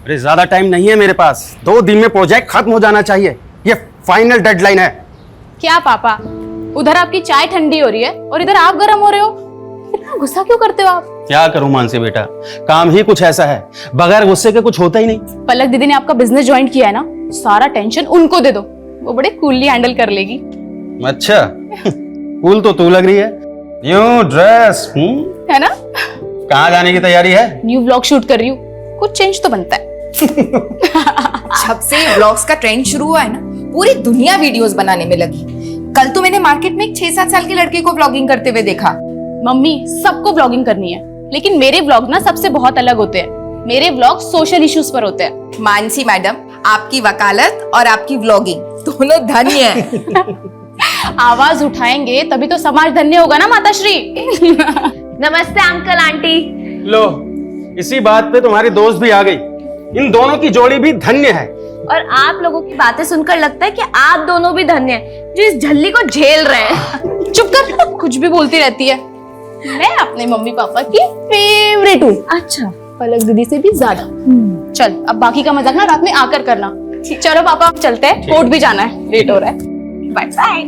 अरे ज्यादा टाइम नहीं है मेरे पास, 2 दिन में प्रोजेक्ट खत्म हो जाना चाहिए, ये फाइनल डेडलाइन है। क्या पापा, उधर आपकी चाय ठंडी हो रही है और इधर आप गर्म हो रहे हो, इतना गुस्सा क्यों करते हो आप? क्या करूं मानसी बेटा, काम ही कुछ ऐसा है, बगैर गुस्से के कुछ होता ही नहीं। पलक दीदी ने आपका बिजनेस ज्वाइन किया है ना, सारा टेंशन उनको दे दो, वो बड़े कूलली हैंडल कर लेगी। अच्छा कूल तो तू लग रही है, न्यू ड्रेस है ना? कहाँ जाने की तैयारी है? न्यू व्लॉग शूट कर रही हूँ, कुछ चेंज तो बनता है। जब से व्लॉग्स का ट्रेंड शुरू हुआ है ना, पूरी दुनिया वीडियोस बनाने में लगी। कल तो मैंने मार्केट में एक 6-7 साल के लड़के को व्लॉगिंग करते हुए देखा। मम्मी, सबको व्लॉगिंग करनी है, लेकिन मेरे व्लॉग ना सबसे बहुत अलग होते हैं। मेरे व्लॉग सोशल इश्यूज पर होते हैं। मानसी मैडम, आपकी वकालत और आपकी व्लॉगिंग दोनों धन्य है। आवाज उठाएंगे तभी तो समाज धन्य होगा ना माताश्री। नमस्ते अंकल आंटी। लो, इसी बात पे तुम्हारी दोस्त भी आ गई, इन दोनों की जोड़ी भी धन्य है। और आप लोगों की बातें सुनकर लगता है कि आप दोनों भी धन्य हैं जो इस झल्ली को झेल रहे हैं। चुप कर, कुछ भी बोलती रहती है। मैं अपने मम्मी पापा की फेवरेट हूँ। अच्छा, पलक दीदी से भी ज्यादा। चल, अब बाकी का मजाक ना रात में आकर करना। चलो पापा, चलते हैं, कोर्ट भी जाना है, लेट हो रहा है। Bye bye.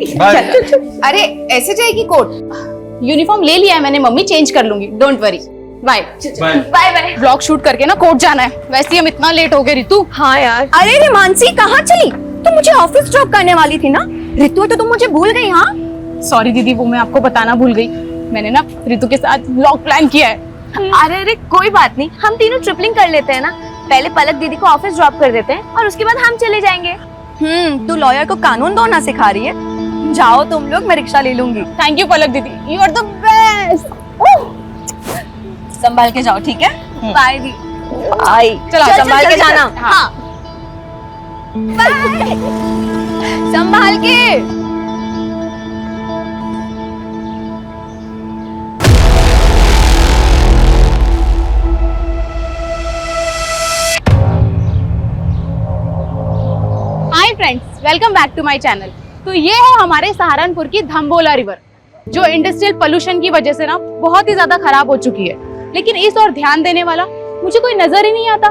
अरे ऐसे जाएगी कोर्ट? यूनिफॉर्म ले लिया है मैंने मम्मी, चेंज कर लूंगी, don't worry. Bye bye bye. Vlog shoot करके ना कोर्ट जाना है, वैसे ही हम इतना लेट हो गए। रितु, हाँ यार। अरे रे मानसी, कहाँ चली? तुम मुझे ऑफिस ड्रॉप करने वाली थी ना? रितु, तो तुम मुझे भूल गई? हाँ सॉरी दीदी, वो मैं आपको बताना भूल गई। मैंने ना रितु के साथ व्लॉग प्लान किया है। अरे कोई बात नहीं, हम तीनों ट्रिपलिंग कर लेते हैं ना। पहले पलक दीदी को ऑफिस ड्रॉप कर देते हैं और उसके बाद हम चले जाएंगे। तू लॉयर को कानून दौड़ना सिखा रही है। जाओ तुम लोग, मैं रिक्शा ले लूंगी। थैंक यू पलक दीदी, यू आर द बेस्ट। संभाल के जाओ, ठीक है? बाय दी। बाय। चलो संभाल के जाना। हाँ। संभाल के। Hi friends, welcome back to my channel. तो ये है हमारे सहारनपुर की धम्बोला रिवर, जो इंडस्ट्रियल पोल्यूशन की वजह से ना बहुत ही ज्यादा खराब हो चुकी है, लेकिन इस ओर ध्यान देने वाला मुझे कोई नजर ही नहीं आता।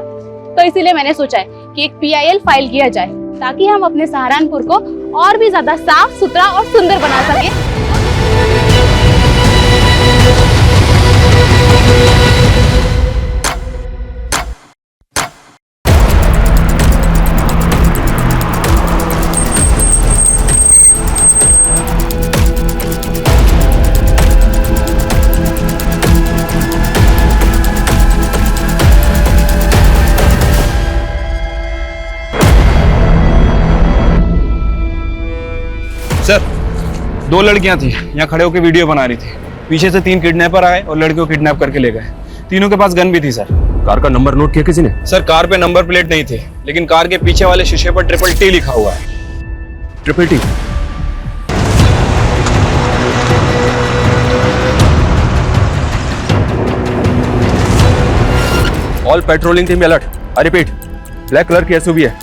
तो इसीलिए मैंने सोचा है कि एक PIL फाइल किया जाए, ताकि हम अपने सहारनपुर को और भी ज्यादा साफ सुथरा और सुंदर बना सके। सर, 2 लड़कियां थी, यहाँ खड़े होकर वीडियो बना रही थी। पीछे से 3 किडनैपर आए और लड़कियों को किडनैप करके ले गए। तीनों के पास गन भी थी सर। कार का नंबर नोट किया किसी ने? सर, कार पे नंबर प्लेट नहीं थे, लेकिन कार के पीछे वाले शीशे पर TTT लिखा हुआ है। TTT? All patrolling team alert. I repeat, black colour की SUV है,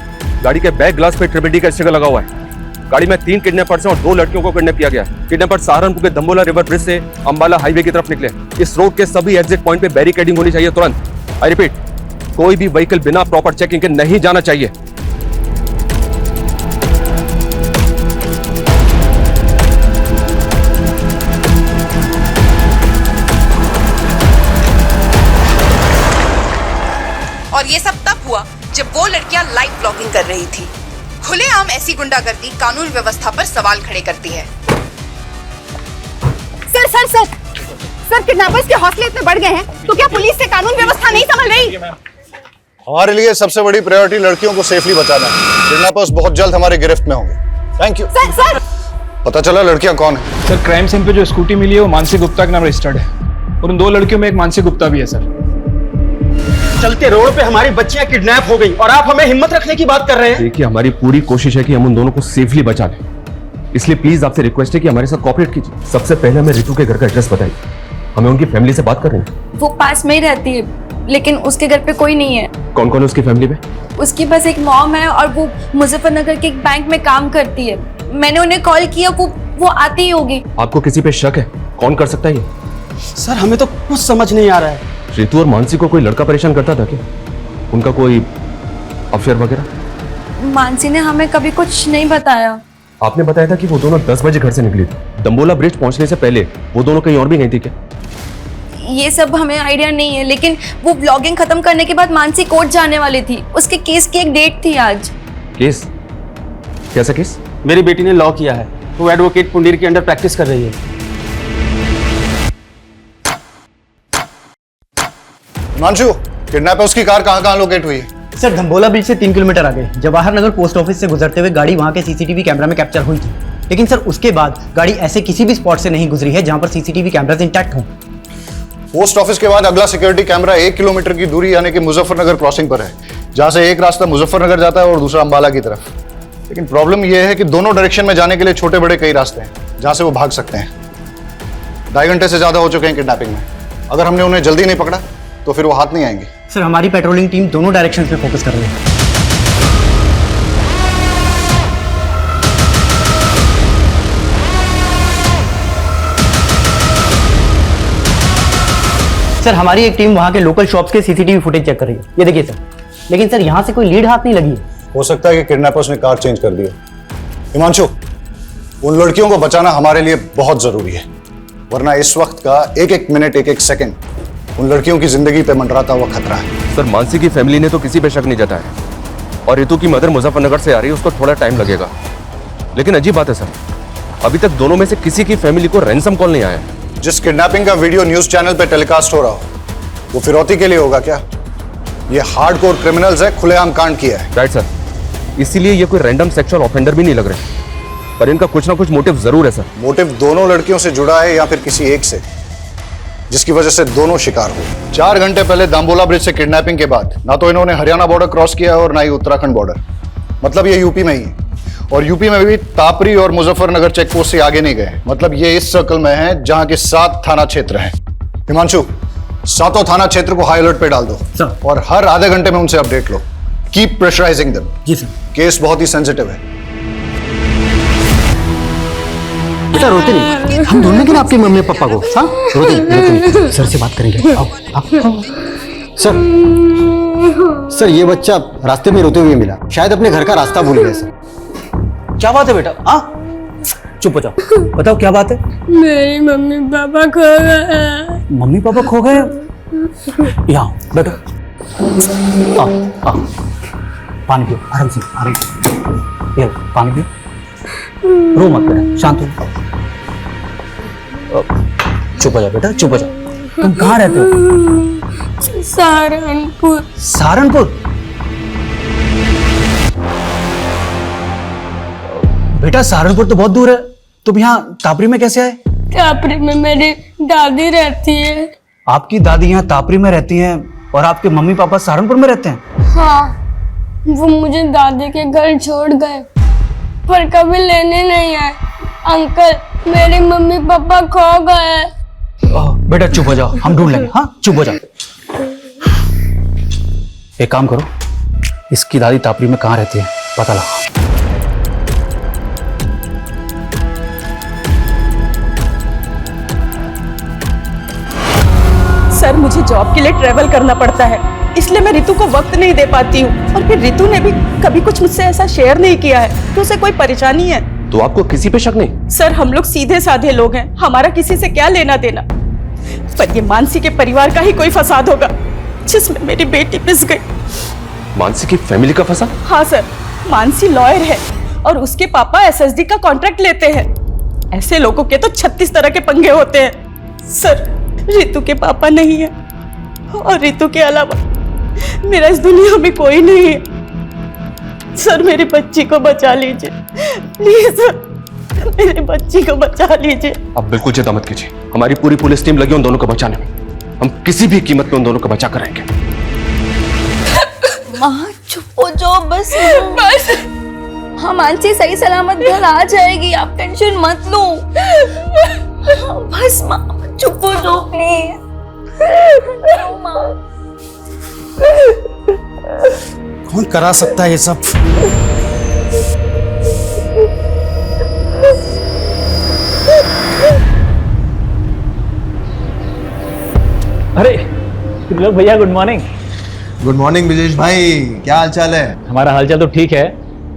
गाड़ी के बैक ग्लास पे TTT का स्टिकर लगा हुआ है। गाड़ी में 3 किडनैपर्स हैं और 2 लड़कियों को किडनैप किया गया। किडनैपर सहारनपुर के धम्बोला रिवर ब्रिज से अंबाला हाईवे की तरफ निकले। इस रोड के सभी एग्जिट पॉइंट पे बैरिकेडिंग होनी चाहिए तुरंत। आई रिपीट, कोई भी व्हीकल बिना प्रॉपर चेकिंग के नहीं जाना चाहिए। और ये सब तब हुआ जब वो लड़कियां लाइव ब्लॉगिंग कर रही थी। खुलेआम ऐसी गुंडागर्दी कानून व्यवस्था पर सवाल खड़े करती है। Sir sir sir sir, kidnappers के हौसले इतने बढ़ गए हैं तो क्या पुलिस से कानून व्यवस्था नहीं संभल रही? हमारे लिए सबसे बड़ी प्रायोरिटी लड़कियों को सेफली बचाना है। किडनैपर्स बहुत जल्द हमारी गिरफ्त में होंगे। Thank you. सर सर, पता चला लड़कियां कौन है? सर, क्राइम सीन पे जो स्कूटी मिली है वो मानसी गुप्ता के नाम रजिस्टर्ड है, और उन 2 लड़कियों में एक मानसी गुप्ता भी है सर। चलते रोड पे हमारी बच्चियां किडनैप हो गई और आप हमें हिम्मत रखने की बात कर रहे हैं? देखिए, हमारी पूरी कोशिश है कि हम उन दोनों को सेफली बचा लें, इसलिए प्लीज आपसे रिक्वेस्ट है कि हमारे साथ कोऑपरेट कीजिए। सबसे पहले हमें रितु के घर का एड्रेस बताइए, हमें उनकी फैमिली से बात करनी है। वो पास में ही रहती है, लेकिन उसके घर पे कोई नहीं है। कौन कौन है उसकी फैमिली में? उसके पास एक मॉम है और वो मुजफ्फरनगर के एक बैंक में काम करती है। मैंने उन्हें कॉल किया, वो आती ही होगी। आपको किसी पे शक है? कौन कर सकता है ये? सर, हमें तो कुछ समझ नहीं आ रहा है। रितु और मानसी को कोई लड़का परेशान करता था क्या? उनका कोई अफेयर वगैरह? मानसी ने हमें कभी कुछ नहीं बताया। आपने बताया था कि वो दोनों 10 बजे घर से निकली थी। दंबोला ब्रिज पहुंचने से पहले वो दोनों कहीं और भी गई थी क्या? ये सब हमें आइडिया नहीं है, लेकिन वो व्लॉगिंग खत्म करने के बाद मानसी कोर्ट जाने वाली थी। उसके केस की एक डेट थी आज। केस? कैसा केस? मेरी बेटी ने लॉ किया है, वो एडवोकेट पुंडीर के अंडर प्रैक्टिस कर रही है। हिमांशु, किडनैपर्स की कार कहाँ लोकेट हुई है? सर धम्बोला ब्रिज से 3 किलोमीटर आगे जवाहर नगर पोस्ट ऑफिस से गुजरते हुए गाड़ी वहां के सीसीटीवी कैमरा में कैप्चर हुई थी। लेकिन सर उसके बाद गाड़ी ऐसे किसी भी स्पॉट से नहीं गुजरी है जहां पर सीसीटीवी कैमरास इंटैक्ट हों। पोस्ट ऑफिस के बाद अगला सिक्योरिटी कैमरा 1 किलोमीटर की दूरी यानी कि मुजफ्फरनगर क्रॉसिंग पर है, जहां से एक रास्ता मुजफ्फरनगर जाता है और दूसरा अंबाला की तरफ। लेकिन प्रॉब्लम यह है कि दोनों डायरेक्शन में जाने के लिए छोटे बड़े कई रास्ते हैं जहां से वो भाग सकते हैं। 2.5 घंटे से ज्यादा हो चुके हैं किडनैपिंग में। अगर हमने उन्हें जल्दी नहीं पकड़ा तो फिर वो हाथ नहीं आएंगे। सर हमारी पेट्रोलिंग टीम दोनों डायरेक्शन में फोकस कर रही है। सर हमारी एक टीम वहां के लोकल शॉप्स के सीसीटीवी फुटेज चेक कर रही है। ये देखिए सर। लेकिन सर यहाँ से कोई लीड हाथ नहीं लगी है। हो सकता है कि किडनैपर्स ने कार चेंज कर दी है। हिमांशु, उन लड़कियों को बचाना हमारे लिए बहुत जरूरी है, वरना इस वक्त का एक एक मिनट एक एक सेकंड उन लड़कियों की जिंदगी पे मंडराता हुआ खतरा है। सर मानसी की फैमिली ने तो किसी पे शक नहीं जताया और रितु की मदर मुजफ्फरनगर से आ रही है, उसको थोड़ा टाइम लगेगा। लेकिन अजीब बात है सर, अभी तक दोनों में से किसी की फैमिली को रैंसम कॉल नहीं आया। जिस किडनैपिंग का वीडियो न्यूज चैनल पे टेलीकास्ट हो रहा हो वो फिरौती के लिए होगा क्या? ये हार्डकोर क्रिमिनल्स है, खुलेआम कांड किया है। राइट सर, इसीलिए ये कोई रैंडम सेक्सुअल ऑफेंडर भी नहीं लग रहे, पर इनका कुछ ना कुछ मोटिव जरूर है सर। मोटिव दोनों लड़कियों से जुड़ा है या फिर किसी एक से, जिसकी वजह से दोनों शिकार हुए। 4 घंटे पहले दाम्बोला ब्रिज से किडनैपिंग के बाद ना तो इन्होंने हरियाणा बॉर्डर क्रॉस किया और ना ही उत्तराखंड बॉर्डर, मतलब ये यूपी में ही है। और यूपी में भी तापरी और मुजफ्फरनगर चेकपोस्ट से आगे नहीं गए, मतलब ये इस सर्कल में है जहां के 7 थाना क्षेत्र हैं। हिमांशु, 7 थाना क्षेत्र को हाई अलर्ट पे डाल दो सर। और हर आधे घंटे में उनसे अपडेट लो। Keep pressurizing them. जी सर। केस बहुत ही सेंसिटिव है। बेटा रोते नहीं, हम ढूंढेंगे ना आपके मम्मी पापा को। हाँ रोते नहीं। सर से बात करेंगे। आओ आओ। सर ये बच्चा रास्ते में रोते हुए मिला, शायद अपने घर का रास्ता भूल गया। सर क्या बात है बेटा? चुप हो जाओ, बताओ क्या बात है? मेरी मम्मी पापा खो गए। मम्मी पापा खो गए? यहाँ बैठो। आओ पानी पियो, आराम से आराम से। ये पानी पियो, रो मत बेटा, शांत हो। चुप हो जाओ बेटा, चुप हो जाओ। तुम कहाँ रहते हो? सहारनपुर। सहारनपुर? बेटा सहारनपुर तो बहुत दूर है, तुम यहाँ तापरी में कैसे आए? तापरी में मेरी दादी रहती है। आपकी दादी यहाँ तापरी में रहती हैं और आपके मम्मी पापा सहारनपुर में रहते हैं? हाँ, वो मुझे दादी के घर छोड़ गए पर कभी लेने नहीं आए। अंकल, मेरे मम्मी पापा खो गए। बेटा चुप हो जाओ, हम ढूंढ लेंगे। हाँ चुप हो जाओ। एक काम करो, इसकी दादी तापरी में कहाँ रहती है पता लगाओ। सर मुझे जॉब के लिए ट्रेवल करना पड़ता है, इसलिए मैं रितु को वक्त नहीं दे पाती हूँ। और फिर रितु ने भी कभी कुछ मुझसे ऐसा शेयर नहीं किया है कि उसे कोई परेशानी है। तो आपको किसी पे शक नहीं? सर हम लोग सीधे साधे लोग हैं, हमारा किसी से क्या लेना देना। पर ये मानसी के परिवार का ही कोई फसाद होगा जिसमें मेरी बेटी पिस गई। मानसी की फैमिली का फसाद? हाँ सर, मानसी लॉयर है और उसके पापा एसएसडी का कॉन्ट्रैक्ट लेते हैं। ऐसे लोगों के तो 36 तरह के पंगे होते हैं। सर रितु के पापा नहीं है और रितु के अलावा मेरा इस दुनिया में कोई नहीं है। सर मेरी बच्ची को बचा लीजिए प्लीज, सर मेरी बच्ची को बचा लीजिए। आप बिल्कुल चिंता मत कीजिए, हमारी पूरी पुलिस टीम लगी उन दोनों को बचाने में। हम किसी भी कीमत पे उन दोनों को बचा कर रहेंगे। माँ चुप हो जाओ बस। हाँ मानसी सही सलामत घर आ जाएगी, आप टेंशन मत लो। बस माँ चुप हो जाओ प्लीज। कौन करा सकता है ये सब? अरे लोग भैया good morning. Good morning Brijesh भाई, क्या हाल चाल है? हमारा हालचाल तो ठीक है,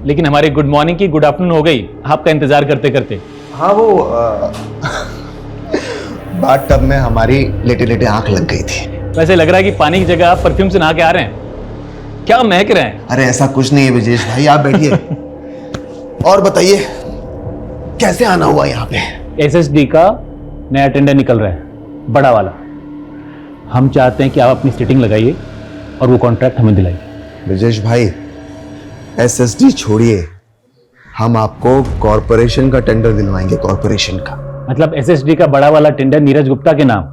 लेकिन हमारी गुड मॉर्निंग की गुड आफ्टरनून हो गई आपका इंतजार करते करते। हाँ वो बाथ टब में हमारी लेटे लेटे आंख लग गई थी। वैसे लग रहा है कि पानी की जगह आप परफ्यूम से नहा के आ रहे हैं। क्या महक रहे हैं? अरे ऐसा कुछ नहीं है ब्रिजेश भाई, आप बैठिए और बताइए कैसे आना हुआ यहाँ पे? एसएसडी का नया टेंडर निकल रहा है, बड़ा वाला। हम चाहते हैं कि आप अपनी सीटिंग लगाइए और वो कॉन्ट्रैक्ट हमें दिलाइए। ब्रिजेश भाई एसएसडी छोड़िए, हम आपको कॉर्पोरेशन का टेंडर दिलवाएंगे, कॉर्पोरेशन का। मतलब एसएसडी का बड़ा वाला टेंडर नीरज गुप्ता के नाम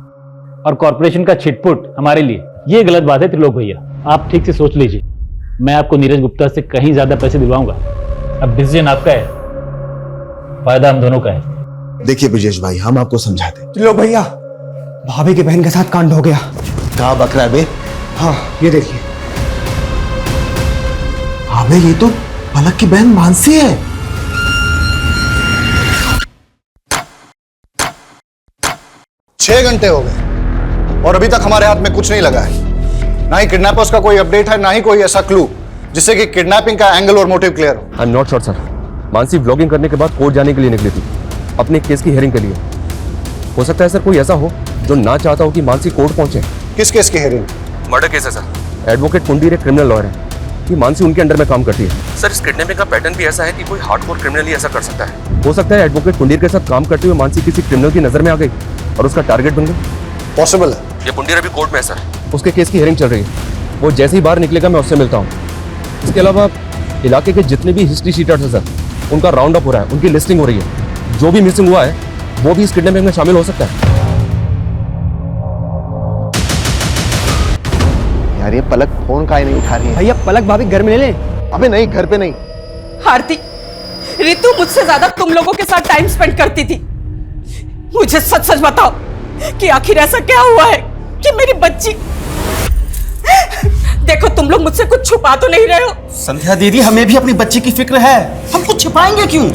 और कॉर्पोरेशन का छिटपुट हमारे लिए, ये गलत बात है त्रिलोक भैया। आप ठीक से सोच लीजिए, मैं आपको नीरज गुप्ता से कहीं ज्यादा पैसे दिलवाऊंगा। अब डिसीजन आपका है, फायदा हम दोनों का है। देखिए ब्रिजेश भाई, हम आपको समझाते हैं। त्रिलोक भैया, भाभी के बहन के साथ कांड हो गया। कहाँ बक रहा है बे? हाँ ये देखिए। अबे ये तो पलक की बहन मानसी है। छह घंटे हो गए और अभी तक हमारे हाथ में कुछ नहीं लगा है। ना ही किडनैपर्स का कोई अपडेट है, ना ही कोई ऐसा क्लू जिससे कि किडनैपिंग का एंगल और मोटिव क्लियर हो। I am not sure sir. Mansi vlogging करने के बाद कोर्ट जाने के लिए निकली थी, अपने केस की हियरिंग के लिए। हो सकता है सर कोई ऐसा हो जो ना चाहता हो कि मानसी कोर्ट पहुंचे। किस केस की हियरिंग? मर्डर केस है सर। एडवोकेट कुंडीर एक क्रिमिनल लॉयर है कि मानसी उनके अंडर में काम करती है। सर इस किडनैपिंग का पैटर्न भी ऐसा है कि कोई हार्डकोर क्रिमिनल ही ऐसा कर सकता है। हो सकता है एडवोकेट कुंडीर के साथ काम करते हुए मानसी किसी क्रिमिनल की नजर में आ गई और उसका टारगेट बन गई। पॉसिबल है। ये कुंडीर अभी कोर्ट में है सर, उसके केस की हियरिंग चल रही है। वो जैसे ही बाहर निकलेगा मैं उससे मिलता हूँ। इसके अलावा इलाके के जितने भी हिस्ट्री शीटर्स हैं सर, उनका राउंड अप हो रहा है, उनकी लिस्टिंग हो रही है। जो भी मिसिंग हुआ है वो भी इस किडनैपिंग में शामिल हो सकता है। यार ये पलक फोन काहे नहीं उठा रही है? भैया पलक भाभी घर में ले ले। अबे नहीं, घर पे नहीं। आरती, रितु मुझसे ज्यादा तुम लोगों के साथ टाइम स्पेंड करती थी। मुझे सच सच बताओ कि आखिर ऐसा क्या हुआ है कि मेरी बच्ची। देखो तुम लोग मुझसे कुछ छुपा तो नहीं रहे हो? संध्या दीदी, हमें भी अपनी बच्ची की फिक्र है, हम कुछ छिपाएंगे क्यों?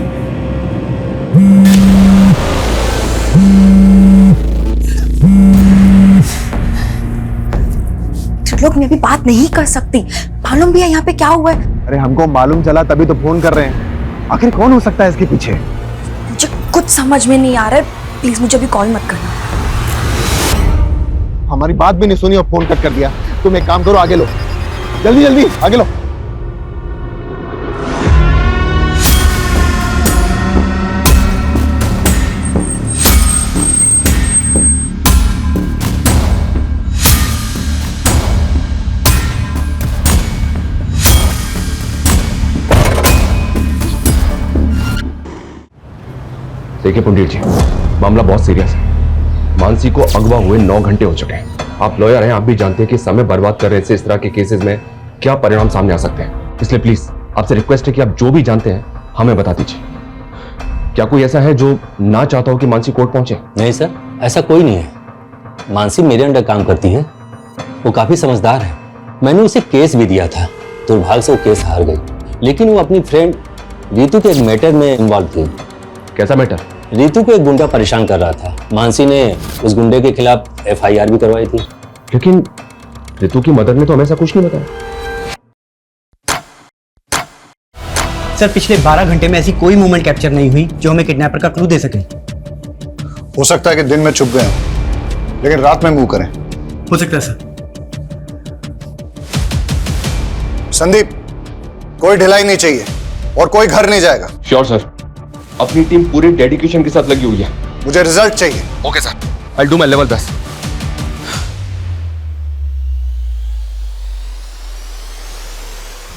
लोग मैं अभी बात नहीं कर सकती, मालूम भी है यहाँ पे क्या हुआ है। अरे हमको मालूम चला तभी तो फोन कर रहे हैं। आखिर कौन हो सकता है इसके पीछे? मुझे कुछ समझ में नहीं आ रहा है, प्लीज मुझे अभी कॉल मत करना। हमारी बात भी नहीं सुनी और फोन कट कर दिया। तुम एक काम करो, आगे लो, जल्दी जल्दी आगे लो। देखिए पुंडीर जी, मामला बहुत सीरियस है। मानसी को अगवा हुए 9 घंटे हो चुके हैं। आप लॉयर हैं, आप भी जानते हैं कि समय बर्बाद कर रहे से इस तरह के केसेस में क्या परिणाम सामने आ सकते हैं। इसलिए प्लीज आपसे रिक्वेस्ट है कि आप जो भी जानते हैं हमें बता दीजिए। क्या कोई ऐसा है जो ना चाहता हो कि मानसी कोर्ट पहुंचे? नहीं सर, ऐसा कोई नहीं है। मानसी मेरे अंडर काम करती है, वो काफी समझदार है। मैंने उसे केस भी दिया था, दुर्भाग्य से वो केस हार गई। लेकिन वो अपनी फ्रेंड रितु के एक मैटर में इन्वॉल्व थी। कैसा मैटर? रितु को एक गुंडा परेशान कर रहा था। मानसी ने उस गुंडे के खिलाफ FIR भी करवाई थी। लेकिन रितु की मदद ने तो हमें ऐसा कुछ नहीं बताया। सर पिछले 12 घंटे में ऐसी कोई मूवमेंट कैप्चर नहीं हुई जो हमें किडनैपर का क्लू दे सके। हो सकता है कि दिन में छुप गए हो, लेकिन रात में मूव करें। हो सकता है सर। संदीप, कोई ढिलाई नहीं चाहिए और कोई घर नहीं जाएगा। श्योर सर, अपनी टीम पूरी डेडिकेशन के साथ लगी हुई है। मुझे रिजल्ट चाहिए। Okay sir, I do my level best.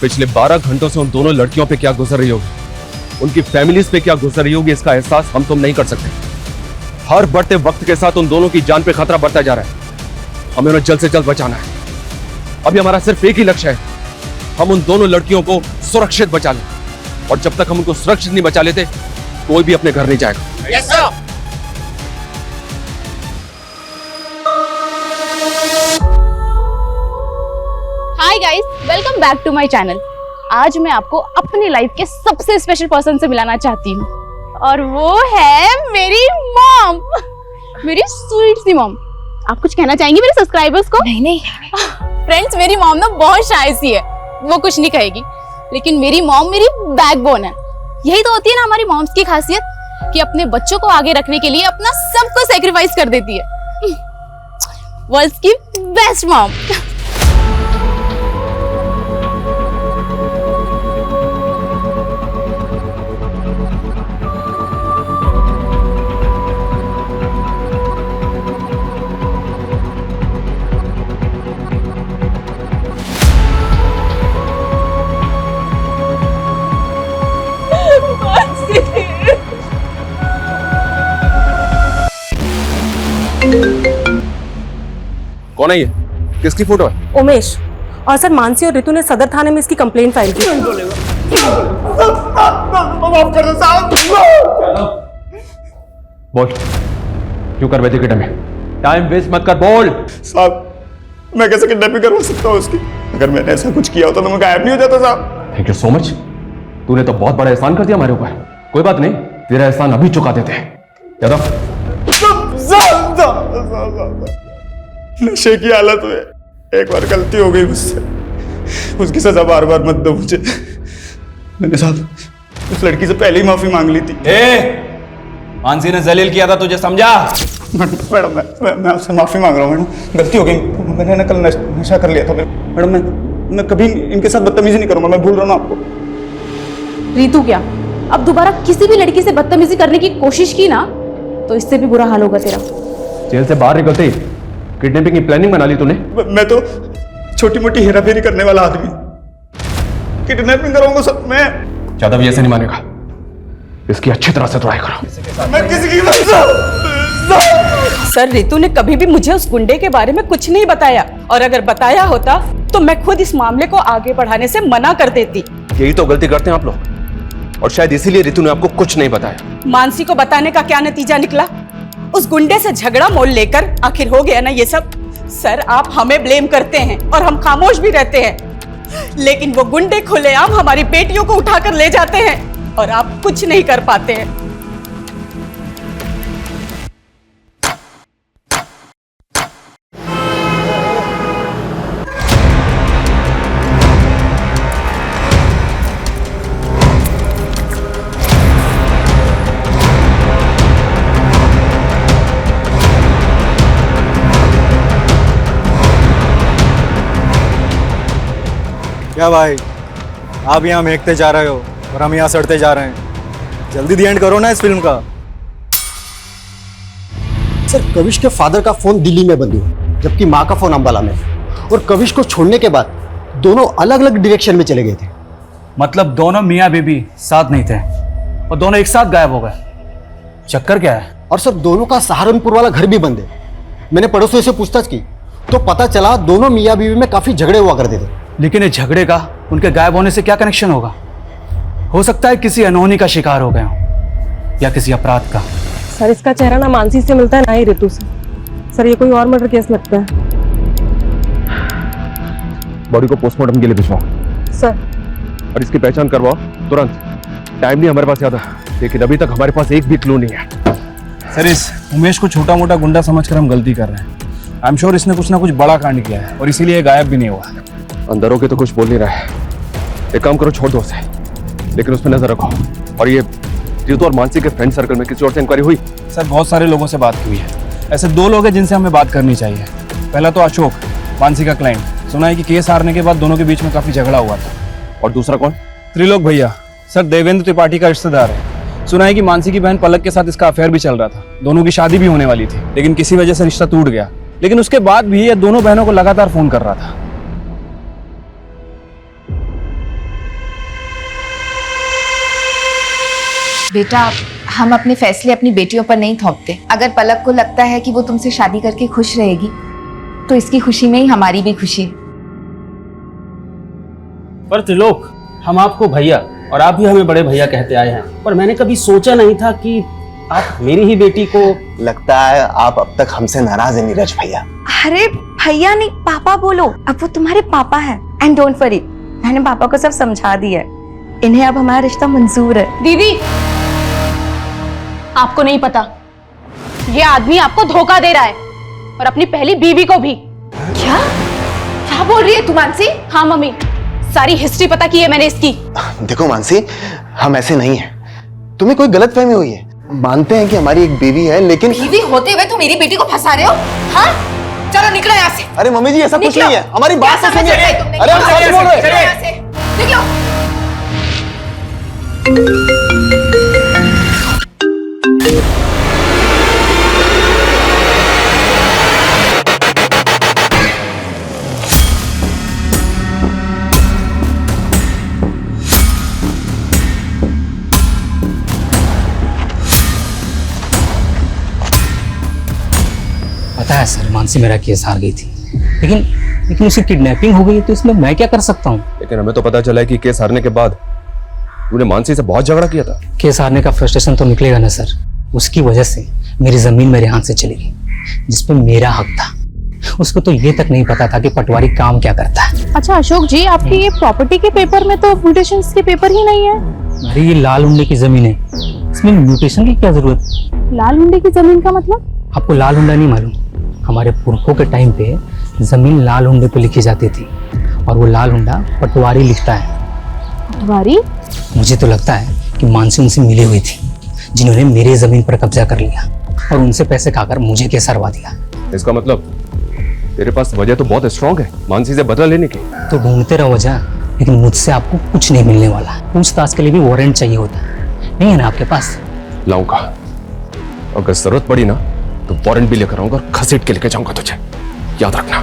पिछले 12 घंटों से उन दोनों लड़कियों पे क्या गुजर रही होगी, उनकी फैमिलीज पे क्या गुजर रही होगी, इसका एहसास हम तुम नहीं कर सकते। हर बढ़ते वक्त के साथ उन दोनों की जान पे खतरा बढ़ता जा रहा है। हमें उन्हें जल्द से जल्द बचाना है। अभी हमारा सिर्फ एक ही लक्ष्य है, हम उन दोनों लड़कियों को सुरक्षित बचा लें। और जब तक हम उनको सुरक्षित नहीं बचा लेते, कोई भी अपने घर नहीं जाएगा। Yes sir. Hi guys, welcome back to my channel. आज मैं आपको अपनी लाइफ के सबसे स्पेशल पर्सन से मिलाना चाहती हूँ और वो है मेरी मॉम, मेरी स्वीट सी मॉम। आप कुछ कहना चाहेंगी मेरे सब्सक्राइबर्स को? नहीं नहीं, फ्रेंड्स मेरी मॉम ना बहुत शाय सी है, वो कुछ नहीं कहेगी, लेकिन मेरी मॉम मेरी बैकबोन है। यही तो होती है ना हमारी मॉम्स की खासियत कि अपने बच्चों को आगे रखने के लिए अपना सब कुछ सैक्रिफाइस कर देती है। वर्ल्ड्स की बेस्ट मॉम। कौन है ये? किसकी फोटो है? उमेश। और सर मानसी और रितु ने सदर थाने में इसकी कंप्लेंट फाइल की। बोल, क्यों कर बैठे किडनैप में? टाइम वेस्ट मत कर, बोल। साहब मैं कैसे किडनैपिंग करवा सकता हूँ उसकी? अगर मैंने ऐसा कुछ किया होता तो मैं गायब नहीं हो जाता साहब। थैंक यू सो मच, तूने तो बहुत बड़ा एहसान कर दिया हमारे ऊपर। कोई बात नहीं, तेरा एहसान अभी चुका देते हैं। यादव, नशे की हालत में एक बार गलती हो गई मुझसे, उसकी सजा बार बार मत दो मुझे। मैंने साहब उस लड़की से पहले ही माफी मांग ली थी। मानसी ने जलील किया था, तुझे समझा? मैडम मैं आपसे माफी मांग रहा हूँ मैडम, गलती हो गई। मैंने ना कल नशा कर लिया था मैडम। मैं कभी इनके साथ बदतमीजी नहीं करूंगा, मैं भूल रहा हूँ आपको। रितु क्या अब दोबारा किसी भी लड़की से बदतमीजी करने की कोशिश की ना तो इससे भी बुरा हाल होगा तेरा। जेल से बाहर निकलते ही किडनैपिंग की प्लानिंग बना ली तूने? मैं तो छोटी मोटी हेराफेरी करने वाला आदमी, किडनैपिंग कराऊंगा सब मैं। यादव ऐसे नहीं मानेगा, इसकी अच्छी तरह से तोड़ाई करो। मैं किसी की सर रितु ने कभी भी मुझे उस गुंडे के बारे में कुछ नहीं बताया, और अगर बताया होता तो मैं खुद इस मामले को आगे बढ़ाने से मना कर देती। यही तो गलती करते हैं आप लोग, और शायद इसीलिए रितु ने आपको कुछ नहीं बताया। मानसी को बताने का क्या नतीजा निकला? उस गुंडे से झगड़ा मोल लेकर आखिर हो गया ना ये सब। सर आप हमें ब्लेम करते हैं और हम खामोश भी रहते हैं, लेकिन वो गुंडे खुलेआम हमारी बेटियों को उठाकर ले जाते हैं और आप कुछ नहीं कर पाते हैं। क्या भाई, आप यहाँ महकते जा रहे हो और हम यहाँ सड़ते जा रहे हैं। जल्दी दी एंड करो ना इस फिल्म का। सर कविश के फादर का फोन दिल्ली में बंद हुआ, जबकि माँ का फोन अंबाला में। और कविश को छोड़ने के बाद दोनों अलग अलग डायरेक्शन में चले गए थे। मतलब दोनों मियाँ बीबी साथ नहीं थे और दोनों एक साथ गायब हो गए। चक्कर क्या है? और सर दोनों का सहारनपुर वाला घर भी बंद है। मैंने पड़ोसियों से पूछताछ की तो पता चला दोनों मियाँ बीवी में काफी झगड़े हुआ करते थे। लेकिन इस झगड़े का उनके गायब होने से क्या कनेक्शन होगा? हो सकता है किसी अनहोनी का शिकार हो गए हो या किसी अपराध का। सर इसका चेहरा ना मानसी से मिलता है ना ही रितु से। सर ये कोई और मर्डर केस लगता है। बॉडी को पोस्टमार्टम के लिए भिजवाओ सर। और इसकी पहचान करवाओ तुरंत। टाइम नहीं हमारे पास ज्यादा, लेकिन अभी तक हमारे पास एक भी क्लू नहीं है। सर इस उमेश को छोटा मोटा गुंडा समझकर हम गलती कर रहे हैं। आई एम श्योर इसने कुछ ना कुछ बड़ा कांड किया है और इसीलिए गायब भी नहीं हुआ। अंदर होके तो कुछ बोल नहीं रहा है। एक काम करो, छोड़ दो उसे, लेकिन उस पर नजर रखो। और ये रितु और मानसी के फ्रेंड सर्कल में किसी और से इंक्वायरी हुई? सर बहुत सारे लोगों से बात हुई है। ऐसे 2 लोग हैं जिनसे हमें बात करनी चाहिए। पहला तो अशोक, मानसी का क्लाइंट। सुना है कि केस हारने के बाद दोनों के बीच में काफी झगड़ा हुआ था। और दूसरा कौन? त्रिलोक भैया। सर देवेंद्र त्रिपाठी का रिश्तेदार है। सुना है कि मानसी की बहन पलक के साथ इसका अफेयर भी चल रहा था। दोनों की शादी भी होने वाली थी, लेकिन किसी वजह से रिश्ता टूट गया। लेकिन उसके बाद भी ये दोनों बहनों को लगातार फोन कर रहा था। बेटा हम अपने फैसले अपनी बेटियों पर नहीं थोपते। अगर पलक को लगता है कि वो तुमसे शादी करके खुश रहेगी तो इसकी खुशी में ही हमारी भी खुशी है। पर त्रिलोक, हम आपको भैया और आप भी हमें बड़े भैया कहते आए हैं, पर मैंने कभी सोचा नहीं था कि आप मेरी ही बेटी को। लगता है आप अब तक हमसे नाराज है नीरज भैया। अरे भैया नहीं पापा बोलो, अब वो तुम्हारे पापा हैं। एंड डोंट वरी, मैंने पापा को सब समझा दिया है। इन्हें अब हमारा रिश्ता मंजूर है। दीदी आपको नहीं पता, ये आदमी आपको धोखा दे रहा है और अपनी पहली बीवी को भी। क्या क्या बोल रही है तू मानसी? हाँ मम्मी, सारी हिस्ट्री पता की है मैंने इसकी। देखो मानसी, हम ऐसे नहीं हैं। तुम्हें कोई गलतफहमी हुई है। मानते हैं कि हमारी एक बीवी है, लेकिन बीवी होते हुए तुम मेरी बेटी को फंसा रहे हो? हाँ, चलो निकलो यहाँ से। अरे मम्मी जी, ऐसा कुछ नहीं है। हमारी बात तो सुनिए। अरे हम सच बोल रहे हैं। निकलो। पता है सर, मानसी मेरा केस हार गई थी, लेकिन उसकी किडनैपिंग हो गई है, तो इसमें मैं क्या कर सकता हूँ? लेकिन हमें तो पता चला है कि केस हारने के बाद तूने मानसी से बहुत झगड़ा किया था। केस हारने का फ्रस्ट्रेशन तो निकलेगा ना सर। उसकी वजह से मेरी जमीन मेरे हाथ से चली गई, जिसपे मेरा हक था। उसको तो ये तक नहीं पता था कि पटवारी काम क्या करता है। अच्छा अशोक जी, आपकी ये प्रॉपर्टी के पेपर में तो म्यूटेशंस के पेपर ही नहीं है। अरे ये लाल हुंडे की जमीन है, इसमें म्यूटेशन की क्या जरूरत? लाल हुंडे की जमीन का मतलब? आपको लाल हुंडा नहीं मालूम? हमारे पुरखों के टाइम पे जमीन लाल हुंडे पे लिखी जाती थी, और वो लाल हुंडा पटवारी लिखता है। पटवारी? मुझे तो लगता है कि मानसी उनसे मिली हुई थी, जिन्होंने मेरी जमीन पर कब्जा कर लिया और उनसे पैसे खाकर मुझे केस हरवा दिया। इसका मतलब तेरे पास वजह तो बहुत स्ट्रांग है मानसी से बदला लेने की। तो ढूंढते रहो वजह, लेकिन मुझसे आपको कुछ नहीं मिलने वाला। पूछताछ के लिए भी वारंट चाहिए होता है, नहीं है ना आपके पास? लाऊंगा, अगर जरूरत पड़ी ना तो वारंट भी लेकर आऊंगा और घसीट के लेके जाऊंगा तुझे, याद रखना।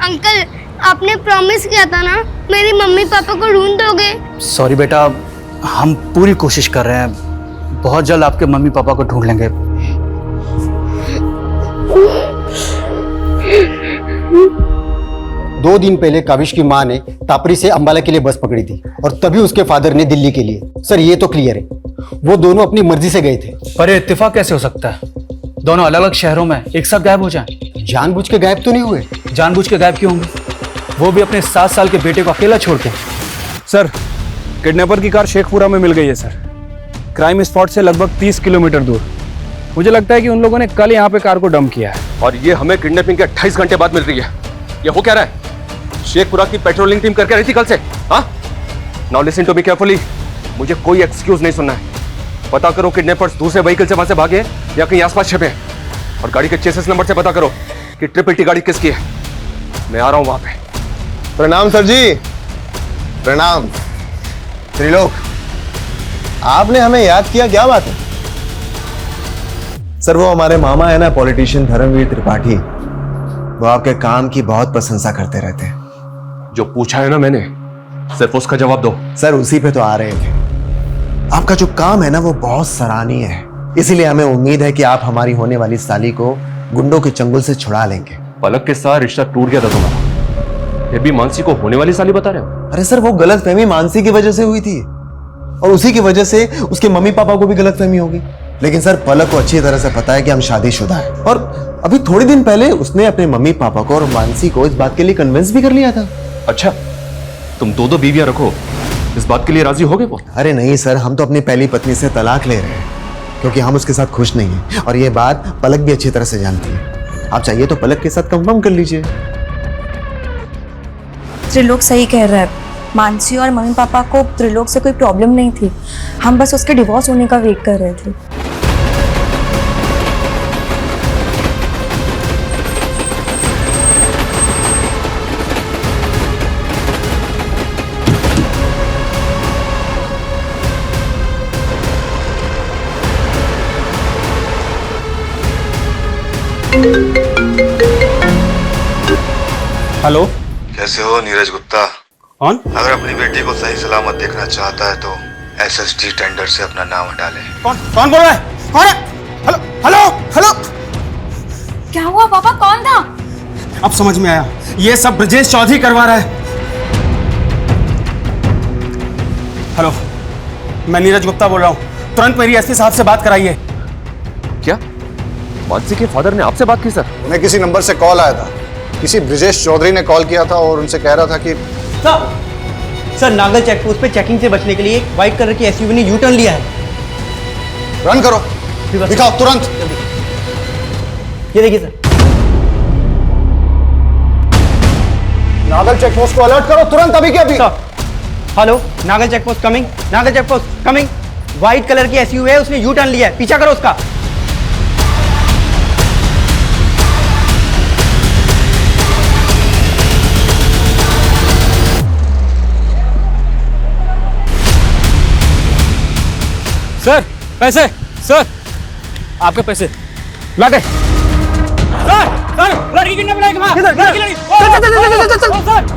अंकल, आपने प्रॉमिस किया था ना मेरी मम्मी पापा को ढूंढ दोगे। सॉरी बेटा, हम पूरी कोशिश कर रहे हैं। बहुत जल्द आपके मम्मी पापा को ढूंढ लेंगे। दो दिन पहले काविश की मां ने तापरी से अंबाला के लिए बस पकड़ी थी और तभी उसके फादर ने दिल्ली के लिए। सर ये तो क्लियर है, वो दोनों अपनी मर्जी से गए थे। पर ये इत्तेफाक कैसे हो सकता है? दोनों अलग अलग शहरों में एक साथ गायब हो जाएं। जानबूझ के गायब तो नहीं हुए। जानबूझ के गायब क्यों होंगे? वो भी अपने 7 साल के बेटे को अकेला छोड़ के। सर, किडनैपर की कार शेखपुरा में मिल गई है सर, क्राइम स्पॉट से लगभग 30 किलोमीटर दूर। मुझे लगता है कि उन लोगों ने कल यहाँ पे कार को डंप किया है। और ये हमें किडनैपिंग के 28 घंटे बाद मिल रही है। ये हो क्या रहा है? शेखपुरा की पेट्रोलिंग टीम करके रही थी कल से। हाँ, now listen to me carefully. मुझे कोई एक्सक्यूज नहीं सुनना है। पता करो किडनैपर्स दूसरे व्हीकल से वहां से भागे या कहीं आसपास छिपे, और गाड़ी के चेसिस नंबर से पता करो कि ट्रिपल टी गाड़ी किसकी है। मैं आ रहा हूं वहां पे। प्रणाम सर जी। प्रणाम। त्रिलोक, आपने हमें याद किया, क्या बात है? सर वो हमारे मामा है ना, पॉलिटिशियन धर्मवीर त्रिपाठी, वो आपके काम की बहुत प्रशंसा करते रहते हैं। जो पूछा है ना मैंने, सिर्फ उसका जवाब दो। सर उसी पे तो आ रहे थे। आपका जो काम है ना वो बहुत सराहनीय है, इसीलिए हमें उम्मीद है कि आप हमारी होने वाली साली को गुंडों के चंगुल से छुड़ा लेंगे। पलक के साथ रिश्ता टूट गया था तुम्हारा, ये भी मानसी को होने वाली साली बता रहे हो? अरे सर वो गलतफहमी मानसी की वजह से हुई थी, और उसी की वजह से उसके मम्मी पापा को भी गलतफहमी होगी। लेकिन सर पलक को अच्छी तरह से पता है कि हम शादीशुदा हैं, और अभी थोड़ी दिन पहले उसने अपने मम्मी पापा को और मानसी को इस बात के लिए कन्विंस भी कर लिया था। अच्छा, तुम दो बीवियां रखो, इस बात के लिए राजी हो गए वो? अरे नहीं सर, हम तो अपनी पहली पत्नी से तलाक ले रहे हैं क्योंकि हम उसके साथ खुश नहीं हैं, और ये बात पलक भी अच्छी तरह से जानती है। आप चाहिए तो पलक के साथ कंफर्म कर लीजिए। त्रिलोक सही कह रहा है। मानसी और मम्मी पापा को त्रिलोक से कोई प्रॉब्लम नहीं थी, हम बस उसके डिवोर्स होने का वेट कर रहे थे। हेलो, कैसे हो नीरज गुप्ता? कौन? अगर अपनी बेटी को सही सलामत देखना चाहता है तो एसएसडी टेंडर से अपना नाम हटा ले। कौन बोल रहा है? कौन है? हेलो हेलो हेलो, क्या हुआ पापा, कौन था? अब समझ में आया, ये सब ब्रजेश चौधरी करवा रहा है। हेलो, मैं नीरज गुप्ता बोल रहा हूँ, तुरंत मेरी एसपी साहब से बात कराइए। क्या मानसी के फादर ने आपसे बात की? सर उन्हें किसी नंबर से कॉल आया था, किसी ब्रजेश चौधरी ने कॉल किया था और उनसे कह रहा था कि सर नागल चेक पोस्ट पे चेकिंग से बचने के लिए एक व्हाइट कलर की एसयूवी ने यू टर्न लिया है। रन करो, दिखाओ तुरंत। ये देखिए सर। नागल चेक पोस्ट को अलर्ट करो तुरंत, अभी के अभी। Hello, Nagal check post coming, Nagal check post coming. White colour की एसयूवी है, उसने यू टर्न लिया है, पीछा करो उसका। सर पैसे, सर आपके पैसे लाटे। सर सर लड़की किडनैप लाइक मां, लड़की चल सर।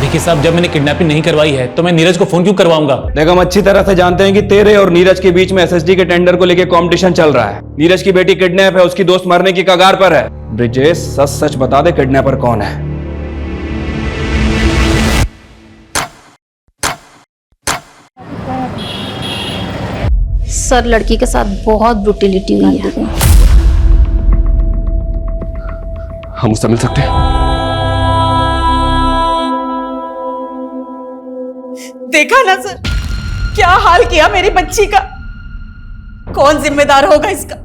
देखिए साहब, जब मैंने किडनैपिंग नहीं करवाई है तो मैं नीरज को फोन क्यों करवाऊंगा? देख, हम अच्छी तरह से जानते हैं कि तेरे और नीरज के बीच में एसएसडी के टेंडर को लेकर कंपटीशन चल रहा है। नीरज की बेटी किडनैप है, उसकी दोस्त मरने की कगार पर है। ब्रिजेश, सच सच बता दे, किडनैपर कौन है? सर, लड़की के साथ बहुत ब्रूटिलिटी हुई है। हम उससे मिल सकते हैं? देखा ना सर, क्या हाल किया मेरी बच्ची का। कौन जिम्मेदार होगा इसका?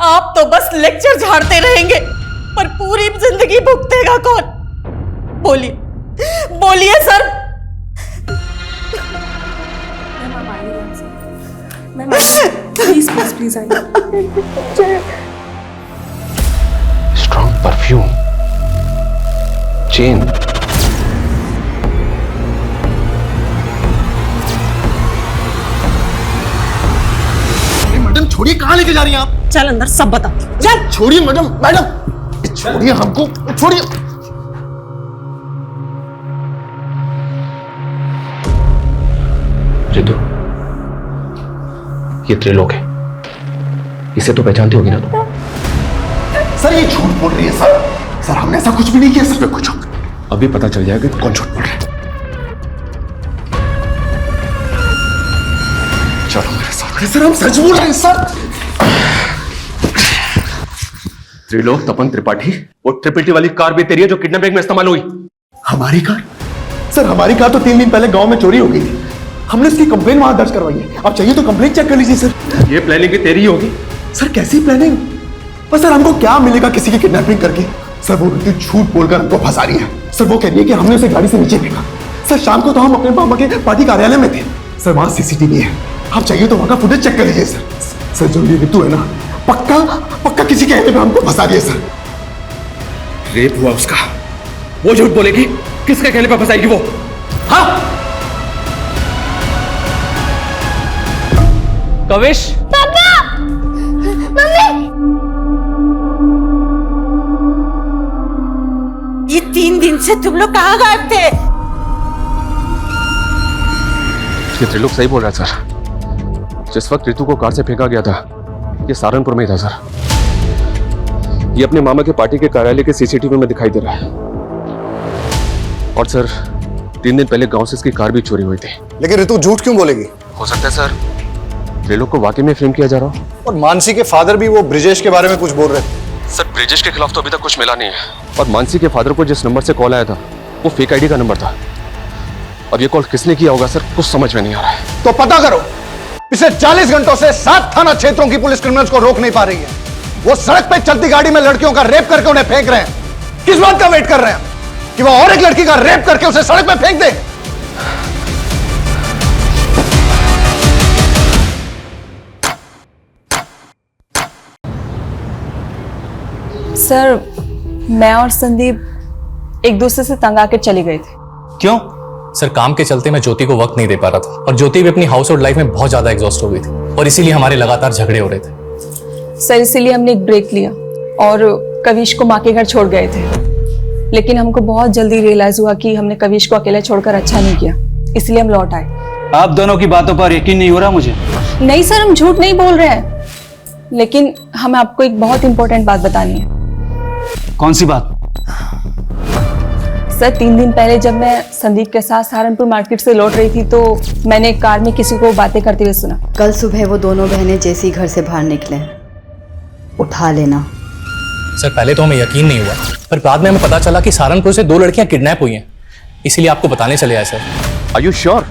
आप तो बस लेक्चर झाड़ते रहेंगे, पर पूरी जिंदगी भुगतेगा कौन? बोलिए बोलिए सर। प्लीज प्लीज प्लीज आइए। स्ट्रॉन्ग परफ्यूम, चेन, मैडम छोड़िए, कहाँ लेके जा रही हैं आप? चल अंदर सब बता। चल छोड़िए मैडम, मैडम छोड़िए हमको, छोड़िए। रितु, ये त्रिलोक है, इसे तो पहचानती होगी ना तुम? सर ये झूठ बोल रही है सर। सर हमने ऐसा कुछ भी नहीं किया सर। कुछ अभी पता चल जाएगा कि कौन झूठ बोल रहा है। चलो मेरे साथ। सर हम सच बोल रहे हैं सर। त्रिलोक तपन त्रिपाठी, वो ट्रिपल टी वाली कार भी तेरी है जो किडनैपिंग में इस्तेमाल हुई? हमारी कार? सर हमारी कार तो 3 दिन पहले गांव में चोरी हो गई थी। हमने उसकी कंप्लेन वहां दर्ज करवाई है। आप चाहिए तो कंप्लेन चेक कर लीजिए सर। ये प्लानिंग भी तेरी होगी? सर कैसी प्लानिंग? पर सर हमको क्या मिलेगा किसी की किडनैपिंग करके? सर वो रितु झूठ बोलकर हमको फंसा रही है। सर वो कह रही है कि हमने उसे गाड़ी से नीचे फेंका। सर शाम को तो हम अपने मामा के पार्टी कार्यालय में थे। सर वहां सीसीटीवी है, आप चाहिए तो वहां का फुटेज चेक कर लीजिए सर। सर जो ये रितु है ना, पक्का पक्का किसी कहने पे हमको फंसा रही है सर। रेप हुआ उसका, वो झूठ बोलेगी? किसके कहने पर फंसाएगी वो? हाँ कविश, पापा, मम्मी। ये 3 दिन से तुम लोग कहाँ गायब थे? ये त्रिलोक सही बोल रहा है सर। जिस वक्त रितु को कार से फेंका गया था, ये सहारनपुर में ही था सर। ये अपने मामा के पार्टी के कार्यालय के सीसीटीवी में दिखाई दे रहा है। और सर 3 दिन पहले गांव से इसकी कार भी चोरी हुई थी। लेकिन रितु झूठ क्यों बोलेगी? हो सकता है सर त्रिलोक को वाकई में फ्रेम किया जा रहा हो। और मानसी के फादर भी वो ब्रिजेश के बारे में कुछ बोल रहे थे। सर ब्रिजेश के खिलाफ तो अभी तक कुछ मिला नहीं है। और मानसी के फादर को जिस नंबर से कॉल आया था, वो फेक आईडी का नंबर था। अब ये कॉल किसने किया होगा सर, कुछ समझ में नहीं आ रहा है। तो पता करो। पिछले 40 घंटों से 7 थाना क्षेत्रों की पुलिस क्रिमिनल्स को रोक नहीं पा रही है। वो सड़क पे चलती गाड़ी में लड़कियों का रेप करके उन्हें फेंक रहे हैं। किस बात का वेट कर रहे हैं कि वो और एक लड़की का रेप करके उसे सड़क पे फेंक दे? सर मैं और संदीप एक दूसरे से तंग आकर चले गए थे। क्यों? सर काम के चलते मैं ज्योति को वक्त नहीं दे पा रहा था और ज्योति भी अपनी हाउस होल्ड लाइफ में बहुत ज्यादा एग्जॉस्ट हो गई थी और इसीलिए हमारे लगातार झगड़े हो रहे थे। सर इसीलिए हमने एक ब्रेक लिया और कविश को माँ के घर छोड़ गए थे। लेकिन हमको बहुत जल्दी रियलाइज हुआ कि हमने कविश को अकेले छोड़कर अच्छा नहीं किया, इसलिए हम लौट आए। आप दोनों की बातों पर यकीन नहीं हो रहा मुझे। नहीं सर, हम झूठ नहीं बोल रहे हैं, लेकिन हमें आपको एक बहुत इंपॉर्टेंट बात बतानी है। कौन सी बात? सर 3 दिन पहले जब मैं संदीप के साथ सहारनपुर मार्केट से लौट रही थी तो मैंने एक कार में किसी को बातें करते हुए सुना। कल सुबह वो दोनों बहनें जैसे ही घर से बाहर निकले, उठा लेना। सर पहले तो हमें यकीन नहीं हुआ, पर बाद में हमें पता चला कि सहारनपुर से 2 लड़कियां किडनैप हुई हैं, इसीलिए आपको बताने चले आए सर। आर यू श्योर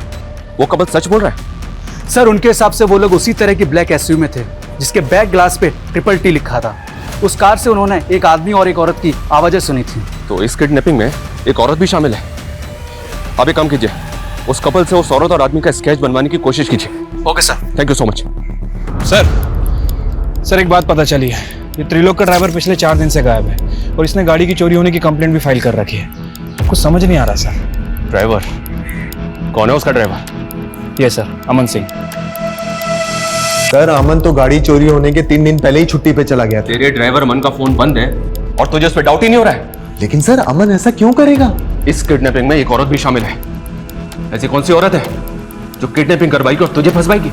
वो कपल सच बोल रहा है? सर उनके हिसाब से वो लोग उसी तरह की ब्लैक एसयूवी में थे जिसके बैक ग्लास पे TTT लिखा था। उस कार से उन्होंने एक आदमी और एक औरत की आवाजें सुनी थी। तो इस किडनैपिंग में एक औरत भी शामिल है। अब एक काम कीजिए, उस कपल से उस औरत और आदमी का स्केच बनवाने की कोशिश कीजिए। Okay sir. Thank you so much. Sir एक बात पता चली है, ये त्रिलोक का ड्राइवर पिछले 4 दिन से गायब है और इसने गाड़ी की चोरी होने की कंप्लेंट भी फाइल कर रखी है। कुछ समझ नहीं आ रहा सर। ड्राइवर कौन है? उसका ड्राइवर? ये सर अमन सिंह। सर अमन तो गाड़ी चोरी होने के 3 दिन पहले ही छुट्टी पे चला गया था। तेरे ड्राइवर अमन का फोन बंद है और तुझे उस पर डाउट ही नहीं हो रहा है? लेकिन सर अमन ऐसा क्यों करेगा? इस किडनैपिंग में एक औरत भी शामिल है। ऐसी कौन सी औरत है जो किडनैपिंग करवाएगी और तुझे फंसवाएगी?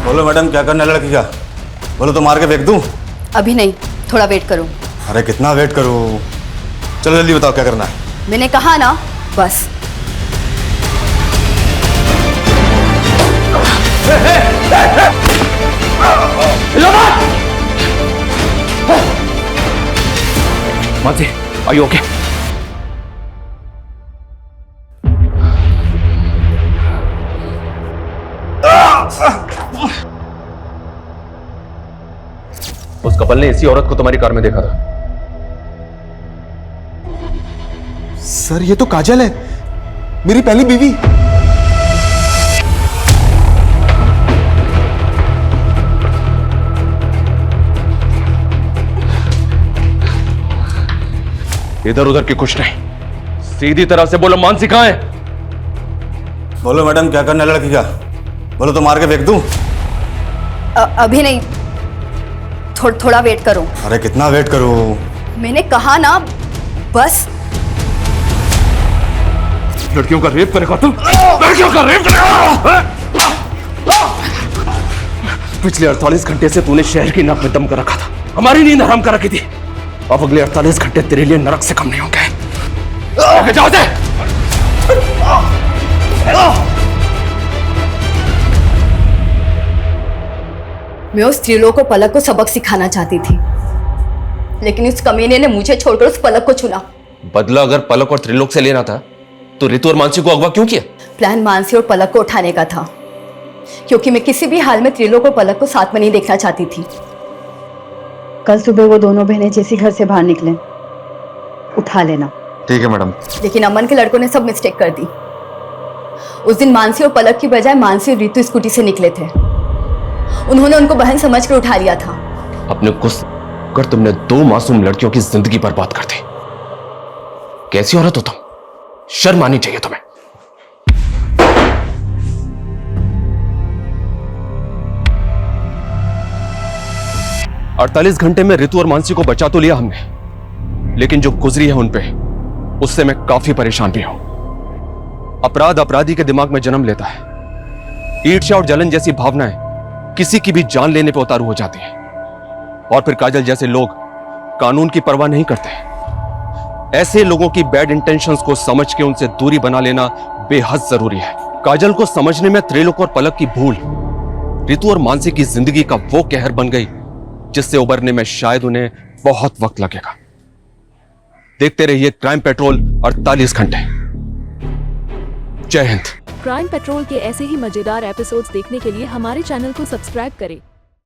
बोलो मैडम क्या करना है लड़की का? बोलो तो मार के फेंक दूं? अभी नहीं, थोड़ा वेट करो। अरे कितना वेट करूं? चलो जल्दी बताओ क्या करना है। मैंने कहा ना, बस। Mansi, are you okay? उस कपल ने इसी औरत को तुम्हारी कार में देखा था। सर ये तो काजल है, मेरी पहली बीवी। इधर उधर की कुछ नहीं, सीधी तरह से बोलो मानसी कहां है? बोलो मैडम क्या करना है लड़की का? बोलो तो मार के फेंक दूं? अभी नहीं, थोड़ा वेट करो। अरे कितना वेट करूं? मैंने कहा ना, बस। लड़कियों का रेप करेगा तुम? लड़कियों का रेप करेगा? पिछले 48 घंटे से तूने शहर की नाक में दम कर रखा था, हमारी नींद हराम कर रखी थी। अब अगले 48 घंटे तेरे लिए नरक से कम नहीं होंगे। जाओ दे। मैं उस त्रिलोक को पलक को सबक सिखाना चाहती थी, लेकिन उस कमीने ने मुझे छोड़कर उस पलक को चुना। बदला अगर पलक और त्रिलोक से लेना था तो रितु और मानसी को अगवा क्यों किया? प्लान मानसी और पलक को उठाने का था, क्योंकि मैं किसी भी हाल में त्रिलोक और पलक को साथ में नहीं देखना चाहती थी। कल सुबह वो दोनों बहनें जैसी घर से बाहर निकले, उठा लेना। ठीक है मैडम। लेकिन अमन के लड़कों ने सब मिस्टेक कर दी। उस दिन मानसी और पलक की बजाय मानसी और रितु स्कूटी से निकले थे। उन्होंने उनको बहन समझकर उठा लिया था। अपने गुस्से कर तुमने 2 मासूम लड़कियों की जिंदगी बर्बाद कर दी। कैसी औरत हो तुम? शर्म आनी चाहिए तुम्हें। 48 घंटे में रितु और मानसी को बचा तो लिया हमने, लेकिन जो गुजरी है उन पे, उससे मैं काफी परेशान भी हूं। अपराध अपराधी के दिमाग में जन्म लेता है। ईर्ष्या और जलन जैसी भावनाएं किसी की भी जान लेने पर उतारू हो जाती हैं, और फिर काजल जैसे लोग कानून की परवाह नहीं करते। ऐसे लोगों की बैड इंटेंशंस को समझ के उनसे दूरी बना लेना बेहद जरूरी है। काजल को समझने में त्रिलोक और पलक की भूल रितु और मानसी की जिंदगी का वो कहर बन गई जिससे उबरने में शायद उन्हें बहुत वक्त लगेगा। देखते रहिए क्राइम पेट्रोल 48 घंटे। जय हिंद। क्राइम पेट्रोल के ऐसे ही मजेदार एपिसोड्स देखने के लिए हमारे चैनल को सब्सक्राइब करें